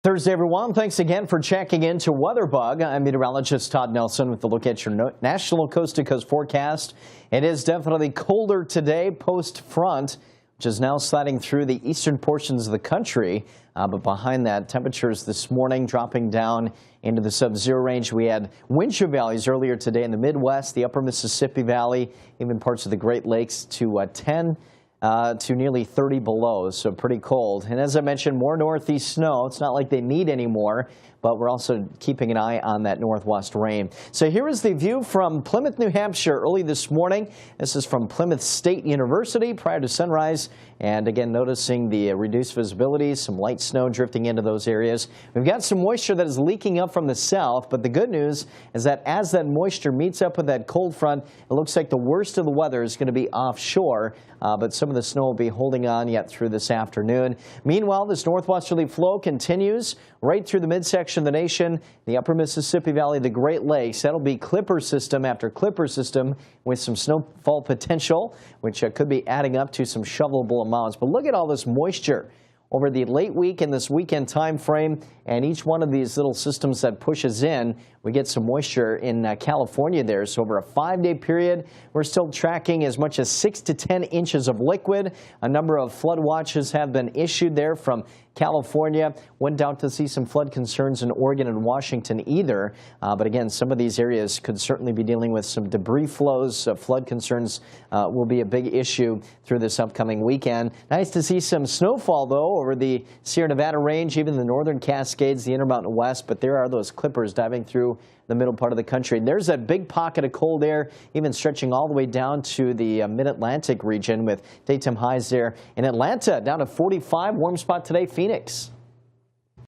Thursday, everyone. Thanks again for checking into WeatherBug. I'm meteorologist Todd Nelson with a look at your national coast-to-coast forecast. It is definitely colder today post-front, which is now sliding through the eastern portions of the country. But behind that, temperatures this morning dropping down into the sub-zero range. We had wind chill values earlier today in the Midwest, the upper Mississippi Valley, even parts of the Great Lakes to 10 to nearly 30 below, so pretty cold. And as I mentioned, more northeast snow. It's not like they need any more, but we're also keeping an eye on that northwest rain. So here is the view from Plymouth, New Hampshire early this morning. This is from Plymouth State University prior to sunrise. And again, noticing the reduced visibility, some light snow drifting into those areas. We've got some moisture that is leaking up from the south, but the good news is that as that moisture meets up with that cold front, it looks like the worst of the weather is going to be offshore, but some of the snow will be holding on yet through this afternoon. Meanwhile, this northwesterly flow continues right through the midsection of the nation, the upper Mississippi Valley, the Great Lakes. That'll be clipper system after clipper system with some snowfall potential, which could be adding up to some shovelable amounts. But look at all this moisture over the late week and this weekend time frame, and each one of these little systems that pushes in, we get some moisture in California there. So over a 5-day period, we're still tracking as much as 6 to 10 inches of liquid. A number of flood watches have been issued there from California. Wouldn't doubt to see some flood concerns in Oregon and Washington either. But again, some of these areas could certainly be dealing with some debris flows. Flood concerns will be a big issue through this upcoming weekend. Nice to see some snowfall, though, over the Sierra Nevada range, even the northern Cascades, the Intermountain West. But there are those clippers diving through the middle part of the country. And there's that big pocket of cold air, even stretching all the way down to the mid-Atlantic region with daytime highs there in Atlanta down to 45. Warm spot today, Phoenix.